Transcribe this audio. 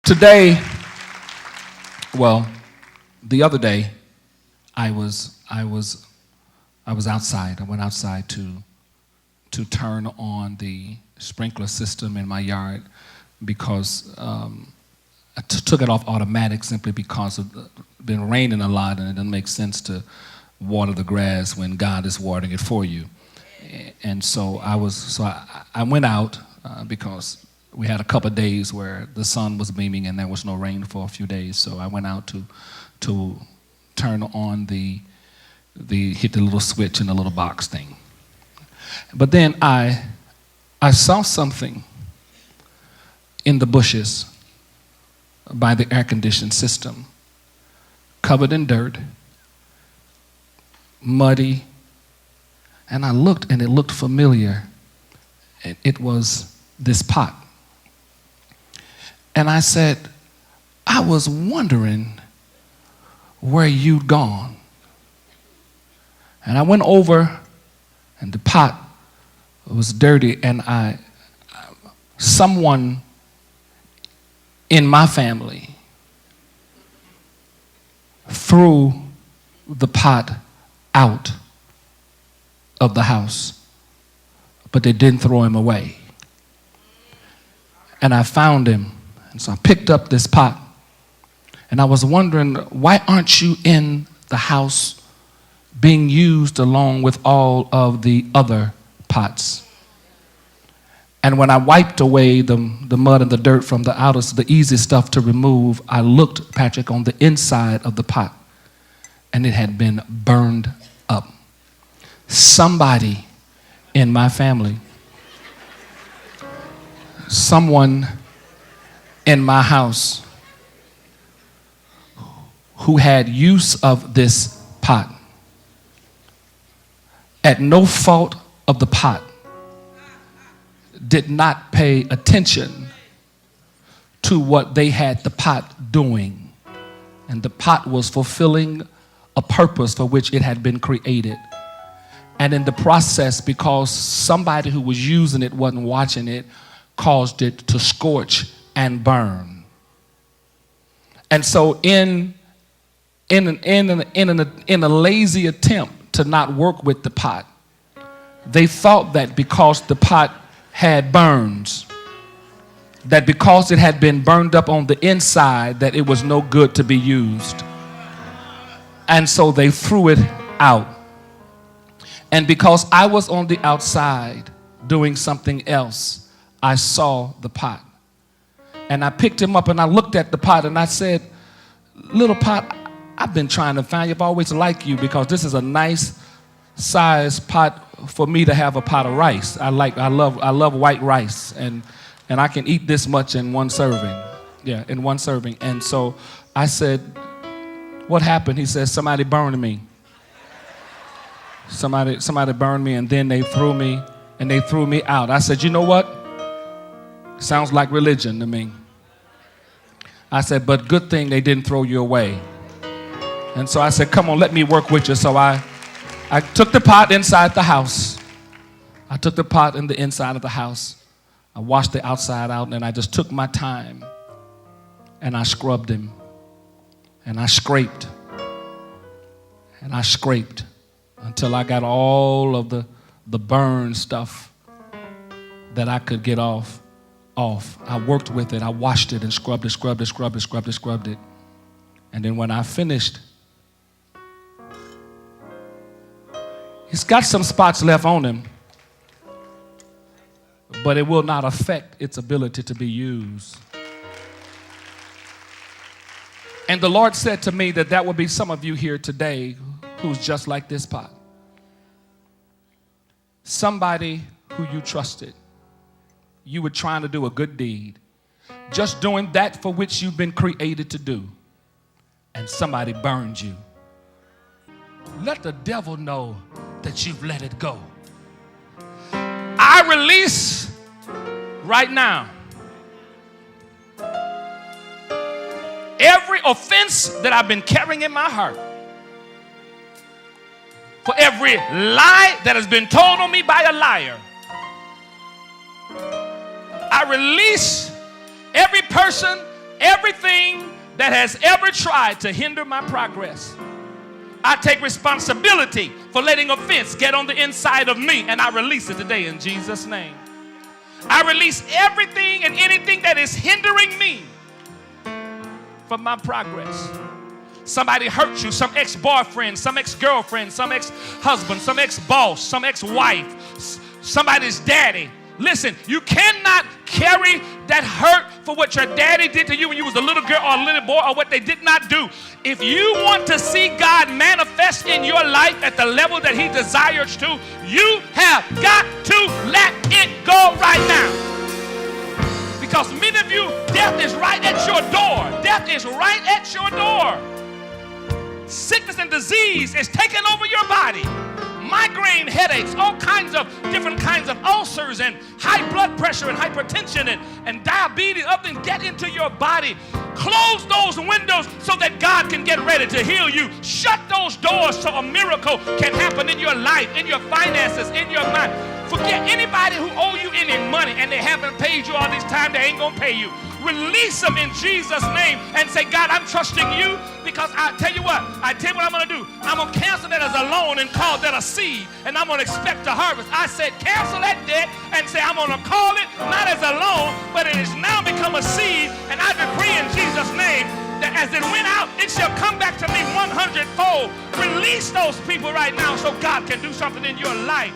Today, well, the other day, I was outside. I went outside to turn on the sprinkler system in my yard because I took it off automatic simply because it's been raining a lot and it doesn't make sense to water the grass when God is watering it for you. And so I went out because we had a couple of days where the sun was beaming and there was no rain for a few days. So I went out to turn on hit the little switch in the little box thing. But then I saw something in the bushes by the air conditioning system, covered in dirt, muddy, and I looked and it looked familiar. It was this pot. And I said, I was wondering where you'd gone. And I went over and the pot was dirty, and someone in my family threw the pot out of the house, but they didn't throw him away. And I found him, and so I picked up this pot, and I was wondering, why aren't you in the house being used along with all of the other pots? And when I wiped away the mud and the dirt from the outer, the easy stuff to remove, I looked, Patrick, on the inside of the pot, and it had been burned up. Somebody in my family, someone in my house who had use of this pot, at no fault of the pot, did not pay attention to what they had the pot doing. And the pot was fulfilling a purpose for which it had been created. And in the process, because somebody who was using it wasn't watching it, caused it to scorch and burn. And so in a lazy attempt to not work with the pot, they thought that because the pot had burns, that because it had been burned up on the inside, that it was no good to be used. And so they threw it out. And because I was on the outside doing something else, I saw the pot. And I picked him up and I looked at the pot and I said, little pot, I've been trying to find you. I've always liked you because this is a nice size pot for me to have a pot of rice. I love white rice, and I can eat this much in one serving. Yeah, in one serving. And so I said, what happened? He said, somebody burned me. Somebody burned me, and then they threw me out. I said, you know what? Sounds like religion to me. I said, but good thing they didn't throw you away. And so I said, come on, let me work with you. So I took the pot inside the house. I took the pot in the inside of the house. I washed the outside out, and I just took my time, and I scrubbed him, and I scraped, until I got all of the burn stuff that I could get off. I worked with it. I washed it and scrubbed it. And then when I finished, he's got some spots left on him, but it will not affect its ability to be used. And the Lord said to me that will be some of you here today who's just like this pot. Somebody who you trusted. You were trying to do a good deed, just doing that for which you've been created to do, and somebody burned you. Let the devil know that you've let it go. I release right now every offense that I've been carrying in my heart, for every lie that has been told on me by a liar. I release every person everything that has ever tried to hinder my progress. I take responsibility for letting offense get on the inside of me, and I release it today in Jesus' name. I release everything and anything that is hindering me from my progress. Somebody hurt you, some ex-boyfriend, some ex-girlfriend, some ex-husband, some ex-boss, some ex-wife, somebody's daddy. Listen, you cannot carry that hurt for what your daddy did to you when you was a little girl or a little boy, or what they did not do. If you want to see God manifest in your life at the level that he desires to, you have got to let it go right now. Because many of you, death is right at your door. Death is right at your door. Sickness and disease is taking over your body. Migraine, headaches, all kinds of different kinds of ulcers and high blood pressure and hypertension and diabetes, other things get into your body. Close those windows so that God can get ready to heal you. Shut those doors so a miracle can happen in your life, in your finances, in your mind. Forget anybody who owe you any money and they haven't paid you all this time, they ain't gonna pay you. Release them in Jesus' name and say, God, I'm trusting you, because I tell you what I'm going to do. I'm going to cancel that as a loan and call that a seed, and I'm going to expect a harvest. I said cancel that debt and say I'm going to call it not as a loan, but it has now become a seed, and I decree in Jesus' name that as it went out, it shall come back to me 100-fold. Release those people right now so God can do something in your life.